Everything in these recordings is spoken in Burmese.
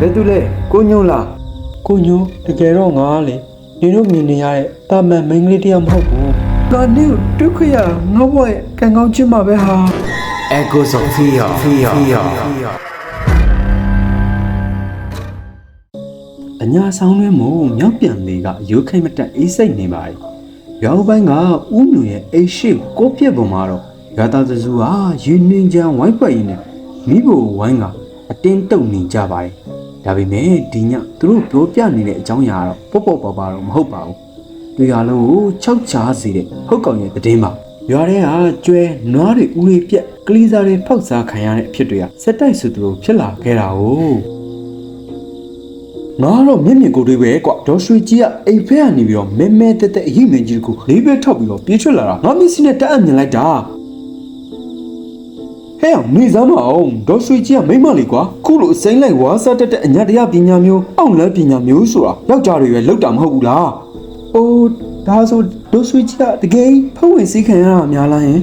ယ်သူလဲကိုညိုလားကိုညိုတကယ်တော့ငါလေနေတို့မြင်နေရတဲ့တာမန်မိန်းကလေးတယောက်မဟုတ်ဘူးငါနေကိုဒုက္ခရငါ့ဘဝရဲ့ကံကောင်းခြင်းမှာပဲဟာ Echoes of fear အညာဆောင်တွင်မို့မြောက်ပြန်လေးကရိုးခိတ်မတက်အေးစိတ်နေပါတယ်ရွာဦးပိုင်းကဦးမြူရဲ့အိရှိကိုပြက်ပေါ်မှာတော့ရွာသားတစုဟာရင်းနှင်းချမ်းဝိုင်းပွက်ရင်းနဲ့မိဖို့ဝိုင်းကအတင်းတုပ်နေကြပါတယ်ဒါပေမဲ့ဒီညသူတို့ပြောပြနေတဲ့အကြောင်းအရာတော့ပေါ့ပေါ့ပါပါတော့မဟုတ်ပါဘူးတွေ့ရလို့ချောက်ချားစေတဲ့ဟုတ်ကောင်ရဲ့သတင်းပါရွာထဲကကျွဲနွားတွေဦးတွေပြက်ကလေးစားတွေဖောက်စားခံရတဲ့အဖြစ်တွေကစက်တိုက်ဆိုသူတို့ဖြစ်လာခဲ့တာကိုငါတော့မျက်မြင်ကိုယ်တွေပဲကွာဒေါ်ရွှေကြီးကအိမ်ဖက်ကနေပြီးတော့မဲမဲတက်တက်အဟိမင်းကြီးကိုလေးပဲထောက်ပြီးတော့ပြေးထွက်လာတာငါမျက်စိနဲ့တက်အပ်မြင်လိုက်တာဟဲ့နေစမ်းမအောင်ဒေါ်ရွှေကြီးကမိမလေးကွာခုလိုအစိမ့်လိုက်ဝါစားတက်တဲ့အညတရားပညာမျိုးအောင့်လန်းပညာမျိုးဆိုတာယောက်ျားတွေပဲလောက်တာမဟုတ်ဘူးလားအိုးဒါဆိုဒေါ်ရွှေကြီးကတကယ်ဖုံးဝင်စည်းခံရတာများလားဟင်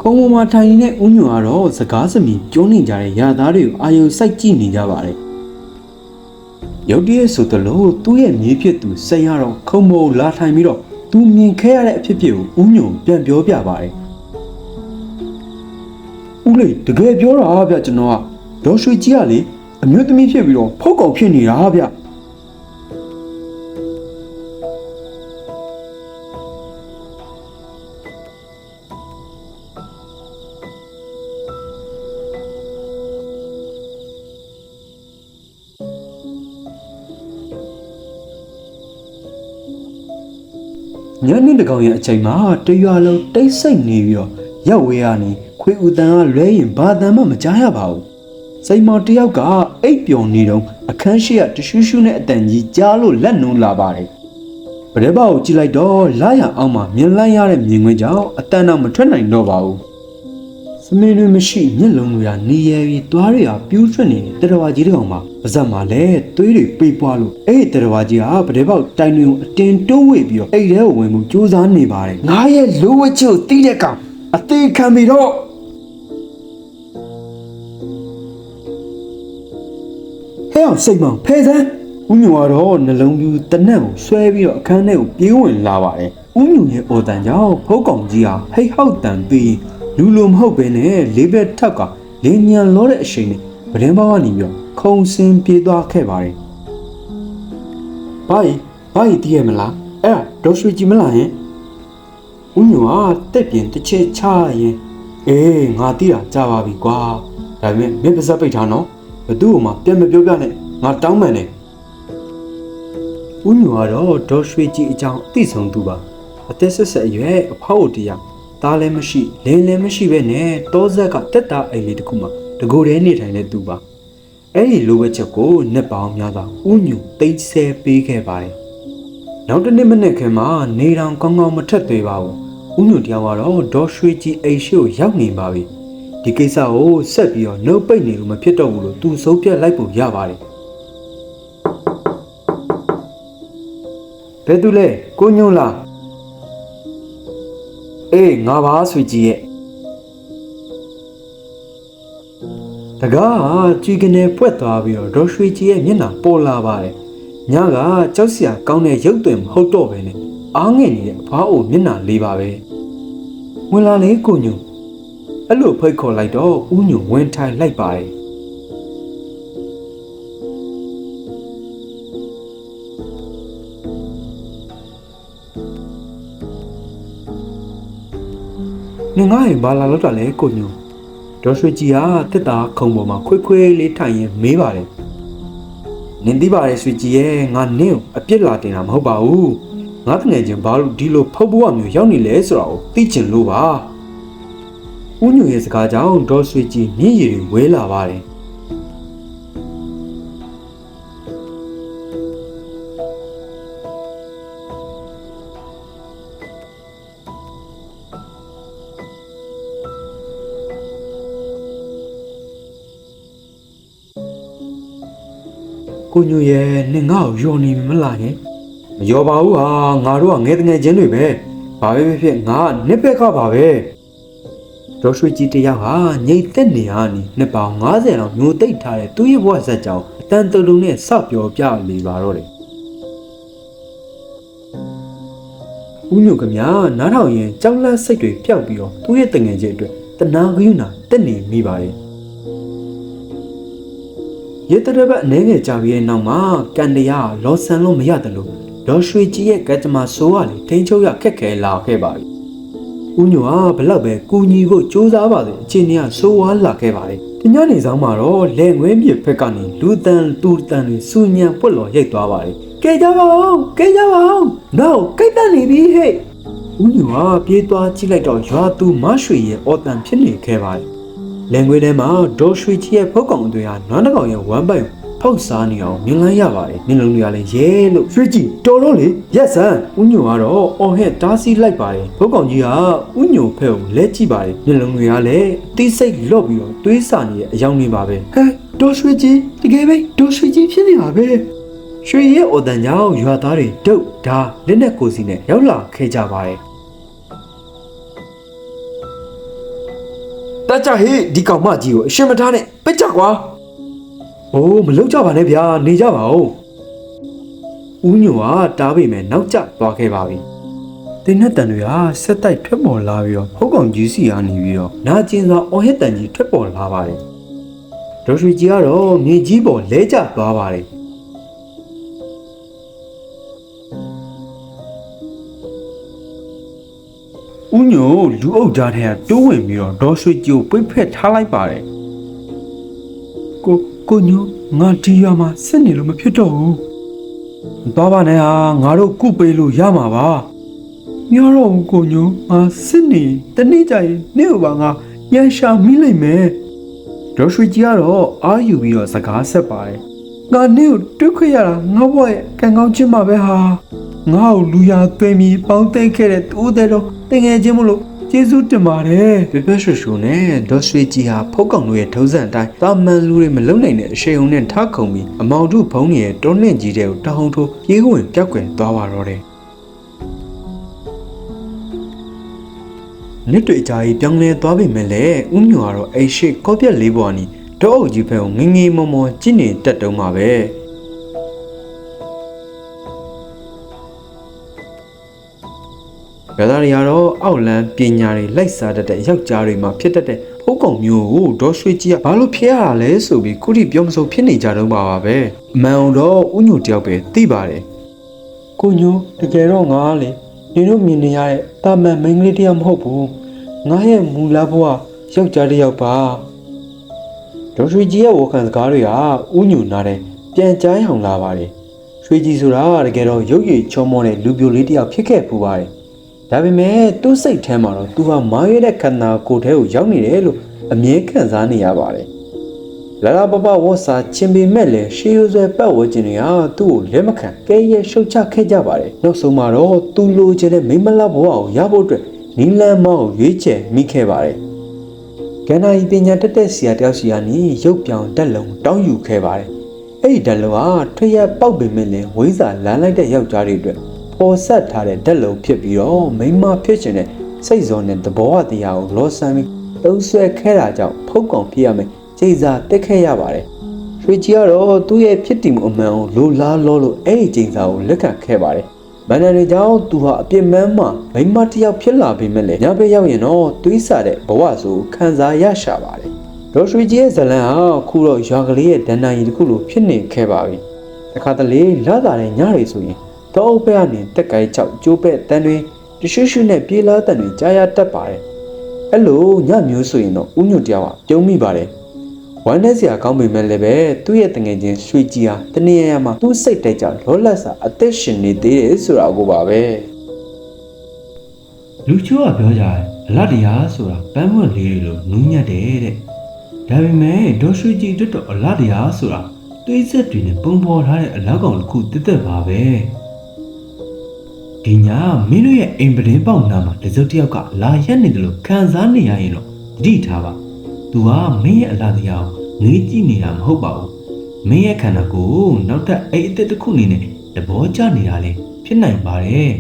ခုံပေါ်မှာထိုင်နေတဲ့ဦးညွန့်ကတော့စကားစမီကျုံးနေကြတဲ့ရာသားတွေကိုအာယုံစိုက်ကြည့်နေကြပါတယ်ရုတ်တရက်ဆိုသလိုသူ့ရဲ့မြေးဖြစ်သူစိတ်ရတော့ခုံမို့လာထိုင်ပြီးတော့သူမြင်ခဲ့ရတဲ့အဖြစ်ကိုဦးညွန့်ပြန်ပြောပြပါတယ်ဦးလေးတကယ်ပြောတာဗျကျွန်တော်ကဒေါ်ရွှေကြီးကလေအမျိုးသမီးဖြစ်ပြီးတော့ဖောက်ကောင်ဖြစ်နေတာဗျညနေတကောင်ရဲ့အချိန်မှာတရွာလုံးတိတ်ဆိတ်နေပြီးတော့ရောက်ဝေးရနေခွေဦးတန်ကလွဲရင်ဘာတန်မှမကြားရပါဘူးစိန်မောင်တယောက်ကအိပ်ပျော်နေတော့အခန်းရှိကတရှူးရှူးနဲ့အတန်ကြီးကြားလို့လက်နုံးလာပါတယ်ပရဲပေါကိုကြည့်လိုက်တော့လာရအောင်မှမြင်လိုက်ရတဲ့မြင်ကွင်းကြောင့်အတန်တော့မထွက်နိုင်တော့ပါဘူးစမင်းတွေမရှိမျက်လုံးတွေကနေရပြီးသွားတွေကပြူးထွက်နေတဲ့တရဝါကြီးတစ်ကောင်မှာပါဇက်မှာလည်းသွေးတွေပိတ်ပွားလို့အဲ့ဒီတရဝါကြီးကပရဲပေါတိုင်တွေကိုအတင်းတိုးဝေပြီးတော့အဲ့ထဲကိုဝင်မှုစူးစမ်းနေပါတယ်ငါရဲ့လိုဝချို့တီးတဲ့ကောင်အသေးခံပြီးတော့ဟဲ့အောင်စိတ်မောင်ဖဲစမ်းဦးညိုကတော့နှလုံးပြူတနက်ကိုဆွဲပြီးတော့အခန်းထဲကိုပြေးဝင်လာပါတယ်ဦးညိုရဲ့အော်တန်ကြောင့်ဖုတ်ကောင်ကြီးဟာဟိတ်ဟောက်တန်ပြီးလူလိုမဟုတ်ဘဲနဲ့လေးဘက်ထက်ကလင်းညံလောတဲ့အချိန်နဲ့ပဒင်းပေါကနေပြီးခုံစင်းပြေးသွားခဲ့ပါတယ်ဘာကြီးတည်ရမလားအဲ့ဒေါ်ရွှေကြီးမလားဟင်ဦးညိုကတက်ပြင်တစ်ချက်ချရင်အေးငါတီးတာကြာပါပြီကွာဒါပေမဲ့မင်းပါစပ်ပိတ်ထားနော်ဘသူ့မှပြန်မပြောပြနဲ့ငါတောင်းပန်နေဦးညိုကတော့ဒေါ်ရွှေကြီးအကြောင်းသိဆုံးသူပါအသက်ဆက်ဆက်အရွယ်အဖောက်တရားသားလည်းမရှိလင်းလည်းမရှိပဲနဲ့တောဆက်ကတက်တာအိမ်လေးတစ်ခုမှာတကိုယ်တည်းနေထိုင်တဲ့သူပါအဲ့ဒီလိုပဲချက်ကိုနှစ်ပေါင်းများစွာဦးညိုတိတ်ဆဲပေးခဲ့ပါတယ်နောက်တစ်နေ့မနေ့ခင်မှာနေတောင်ကောင်းကောင်းမထက်သေးပါဘူးဦးညိုတရားကတော့ဒေါ်ရွှေကြီးအိမ်ရှိကိုရောက်နေပါပြီဒီကိစ္စကိုဆက်ပြီးတော့နှုတ်ပိတ်နေလို့မဖြစ်တော့ဘူးလို့သူဆုံးဖြတ်လိုက်ပုံရပါတယ်ဘယ်သူလဲကိုညိုလားအေးငါပါဆွေကြီးရဲ့တကားကြည်ကနေဖွက်သွားပြီးတော့ဒေါ်ရွှေကြီးရဲ့မျက်နှာပေါ်လာပါတယ်ညကကြောက်စရာကောင်းတဲ့ရုပ်သွင်းမဟုတ်တော့ပဲနဲ့အားငယ်နေတဲ့အဖွားအိုမျက်နှာလေးပါပဲဝင်လာလေကိုညိုအဲ့လိုဖိတ်ခေါ်လိုက်တော့ဦးညိုဝင်ထိုင်လိုက်ပါတယ်နင်ငါ့ရင်ဘာလာလောက်တာလဲကိုညိုဒေါ်ရွှေကြီးကတက်တာခုံပေါ်မှာခွေးလေးထိုင်ရင်မေးပါတယ်နင်သိပါတယ်ရွှေကြီးရဲ့ငါနင့်ကိုအပြစ်လာတင်တာမဟုတ်ပါဘူးငါတငယ်ချင်းဘာလို့ဒီလိုဖုတ်ဘွားမျိုးရောက်နေလဲဆိုတာကိုသိချင်လို့ပါဦးညိုရဲ့စကားကြောင့်ဒေါ်ရွှေကြီးမျက်ရည်တွေဝဲလာပါတယ်ကိုညိုရဲ့နင်ငါ့ကိုယော်နေမလားဟင်မယော်ပါဘူးဟာငါတို့ကငယ်တငယ်ချင်းတွေပဲဘာပဲဖြစ်ဖြစ်ငါနှစ်ဘက်ကပါပဲ ဒေါ်ရွှေကြီးတယောက်ဟာငိတ်သက်နေဟာနေနှစ်ပေါင်90လောက်မျိုးသိပ်ထားတဲ့သူ့ရဲ့ဘဝဇက်ကြောင့်အတန်တူလုံးနဲ့စပြောပြလေပါတော့တယ်ဦးညိုကမြနားထောင်ရင်ကြောက်လန့်စိတ်တွေပျောက်ပြီးတော့သူ့ရဲ့တငယ်ချင်းအတွက်တနာကယူနာတက်နေမိပါတယ်ရတရဘအနေငယ်ကြပြီးတဲ့နောက်မှာကန်တရားလောဆန်လို့မရတယ်လို့ဒေါ်ရွှေကြီးရဲ့ကတ္တမဆိုးကလေထိန်ချုပ်ရခက်ခဲလာခဲ့ပါပြီဦးညိုဟာဘလောက်ပဲကူညီဖို့စူးစမ်းပါစေအခြေအနေကဆိုးဝါးလာခဲ့ပါတယ်ဒီညနေဆောင်မှာတော့လဲငွေမြစ်ဖက်ကနေလူတန်တူတန်တွေစူညံပွက်လော်ရိတ်သွားပါတယ်ကဲကြပါအောင်နောက်ကိတ်တန်နေပြီဟဲ့ဦးညိုဟာပြေးသွားကြည့်လိုက်တော့ရွာသူမရွှေရဲ့အော်တန်ဖြစ်နေခဲ့ပါတယ်လဲငွေထဲမှာဒေါ်ရွှေကြီးရဲ့ဖုတ်ကောင်တွေဟာနွားတကောင်ရဲ့ဝမ်းပိုင်ဖောက်စားနေအောင်မြင်လိုက်ရပါတယ်မျက်လုံးတွေကလည်းရဲလို့ရွှေကြီးတော်တော့လေရက်စံဦးညိုကတော့အော်ဟဲ့တားဆီးလိုက်ပါတယ်ဖုတ်ကောင်ကြီးကဦးညိုဖက်ကိုလဲကြည့်ပါတယ်မျက်လုံးတွေကလည်းအသိစိတ်လော့ပြီးတော့သွေးစာနေတဲ့အယောင်နေပါပဲဟဲ့ဒေါ်ရွှေကြီးတကယ်ပဲဒေါ်ရွှေကြီးဖြစ်နေတာပဲရွှေရဲ့အော်တန်ကြောင့်ရွာသားတွေဒုတ်ဓာလက်နဲ့ကိုစီနဲ့ရောက်လာခဲ့ကြပါတယ်တကြဟေးဒီကောင်မကြီးကိုအရှင်မထားနဲ့ပိတ်ကြကွာအိုးမလုပ်ကြပါနဲ့ဗျာနေကြပါဦးဦးညိုကတားပေမဲ့နောက်ကျသွားခဲ့ပါပြီတင်းနဲ့တန်တွေဟာဆက်တိုက်ထွက်ပေါ်လာပြီးတော့ဟုတ်ကောင်ကြီးစီကနေပြီးတော့နာကျင်စွာအော်ဟစ်တန်ကြီးထွက်ပေါ်လာပါတယ်ဒေါ်ရွှေကြီးကတော့မြေကြီးပေါ်လဲကျသွားပါတယ်ဦးညိုလူအုပ်ကြားထဲကတိုးဝင်ပြီးတော့ဒေါ်ရွှေကြီးကိုပိတ်ဖက်ထားလိုက်ပါတယ်ကိုညိုငါဒီရွာမှာစစ်နေလို့မဖြစ်တော့ဘူးသွားပါနဲ့ဟာငါတို့ကုပေးလို့ရမှာပါမျောတော့ဘူးကိုညိုငါစစ်နေတနေ့ကျရင်နေ့ကငါညံရှာမိလိုက်မယ်ဒေါ်ရွှေကြီးကတော့အာယူပြီးတော့စကားဆက်ပါတယ်ငါနေ့ကိုတွေ့ခွင့်ရတာငါဘဝရဲ့ကံကောင်းခြင်းပါပဲဟာငါ့ကိုလူရသွင်းပြီးပေါင်းသိမ့်ခဲ့တဲ့တူတဲ့တော့တငယ်ချင်းမလို့ကျေးဇူးတင်ပါတယ်ပြပြရွှေရွှေနဲ့ဒေါ်ရွှေကြီးဟာဖုတ်ကောင်တို့ရဲ့ထုံးစံအတိုင်းတာမန်လူတွေမလုံနိုင်တဲ့အရှိန်အုံနဲ့ထခုံပြီးအမောင်တို့ဘုံရဲ့တွန်းနှင့်ကြီးတဲ့ကိုတဟုန်ထိုးပြေးဝင်ပြောက်ကွယ်သွားပါတော့တယ်နှစ်တွေကြာကြီးပြောင်းလဲသွားပြီမဲ့လေဦးညိုကတော့အိရှိကော့ပြက်လေးပေါ်နီဒေါ်အုပ်ကြီးဖက်ကိုငငယ်မောမောကြည့်နေတတ်တုံးပါပဲရသားတွေကတော့အောက်လန်းပညာတွေလိုက်စားတတ်တဲ့ယောက်ျားတွေမှာဖြစ်တတ်တဲ့ဖုတ်ကောင်မျိုးကိုဒေါ်ရွှေကြီးကဘာလို့ဖြစ်ရတာလဲဆိုပြီးခုထိပြောမစုံဖြစ်နေကြတော့ပါပဲအမှန်တော့ဦးညိုတယောက်ပဲသိပါတယ်ကိုညိုတကယ်တော့ငါလေနေတို့မြင်နေရတဲ့တာမန်မိန်းကလေးတယောက်မဟုတ်ဘူးငါရဲ့မူလဘဝယောက်ျားတယောက်ပါဒေါ်ရွှေကြီးရဲ့ဝခံစကားတွေကဦးညိုနားတဲ့ပြန်ကြားအောင်လာပါတယ်ရွှေကြီးဆိုတာတကယ်တော့ရုပ်ရည်ချောမောတဲ့လူပြိုလေးတယောက်ဖြစ်ခဲ့ပူပါတယ်ဒါပေမဲ့သူ့စိတ်ထဲမှာတော့သူဟာမောင်ရတဲ့ခန္ဓာကိုယ်ထဲကိုရောက်နေတယ်လို့အမြဲခံစားနေရပါတယ်လာလာပပဝတ်စာချင်းပေမဲ့လည်းရှေးရိုးဆွဲပတ်ဝန်းကျင်တွေဟာသူ့ကိုလက်မခံကဲရဲရှုတ်ချခဲ့ကြပါတယ်နောက်ဆုံးမှာတော့သူလိုချင်တဲ့မိမလဘဝကိုရဖို့အတွက်နီလန်မောင်ရွေးချယ်မိခဲ့ပါတယ်ကန္နာဤပညာတက်တဲ့ဆရာတယောက်စီကနေရုပ်ပြောင်တက်လုံးတောင်းယူခဲ့ပါတယ်အဲ့ဒီတက်လုံးဟာထွေရပေါက်ပေမဲ့လည်းဝိဇာလမ်းလိုက်တဲ့ယောက်ျားတွေအတွက်ပေါ်ဆက်ထားတဲ့ဓာတ်လုံးဖြစ်ပြီးတော့မိမဖြစ်ခြင်းနဲ့စိတ်စောနဲ့သဘောအတရားကိုလောဆန်းပြီးသုံးဆွဲခဲတာကြောင့်ဖုတ်ကောင်ဖြစ်ရမယ်ကြိတ်စားတက်ခဲ့ရပါတယ်ရွှေကြီးကတော့သူ့ရဲ့ဖြစ်တည်မှုအမှန်ကိုလိုလားလို့အဲ့ဒီကြိတ်စားကိုလက်ခံခဲ့ပါတယ်မန္တလေးကြောင့်သူဟာအပြစ်မှန်းမှမိမတယောက်ဖြစ်လာပြီမဲ့လေညဘက်ရောက်ရင်တော့သွေးစားတဲ့ဘဝဆိုခံစားရရှာပါတယ်ဒေါ်ရွှေကြီးရဲ့ဇလန်ဟာခုတော့ရွာကလေးရဲ့ဒဏ္ဍာရီတစ်ခုလိုဖြစ်နေခဲ့ပါပြီတခါတလေလာတာတဲ့ညတွေဆိုရင်တောအုပ်ဘက်ကနေတက်ကိုင်းချောက်ကျိုးပဲ့တန်းတွေတရှုရှုနဲ့ပြေးလာတန်းတွေကြားရတတ်ပါတယ်အဲ့လိုညမျိုးဆိုရင်တော့ဦးညွတ်တယောက်ကပြုံးမိပါတယ်ဝမ်းနဲ့စရာကောင်းပေမဲ့လည်းပဲသူ့ရဲ့တငယ်ချင်းရွှေကြီးဟာတနေ့ရက်မှာသူ့စိတ်တိုက်ကြလောလတ်စာအသက်ရှင်နေသေးတယ်ဆိုတာကိုပါပဲလူချိုးကပြောကြတယ်အလတ်တရားဆိုတာပန်းမွက်လေးလိုနူးညံ့တယ်တဲ့ဒါပေမဲ့ဒေါ်ရွှေကြီးတို့တော့အလတ်တရားဆိုတာတွေးဆက်တွေနဲ့ပုံဖော်ထားတဲ့အလောက်ကောင်တစ်ခုတက်တက်ပါပဲဒီညမင်းတို့ရဲ့အိမ်ပတင်းပေါက်နာမှာတစုပ်တယောက်ကလာရက်နေတယ်လို့ခံစားနေရရင်တော့တတိထားပါသူကမင်းရဲ့အလားတရားကိုငေးကြည့်နေတာမဟုတ်ပါဘူးမင်းရဲ့ခန္ဓာကိုယ်နောက်ထပ်အိတ်အသက်တစ်ခုအနေနဲ့သဘောကျနေတာလေဖြစ်နိုင်ပါတယ်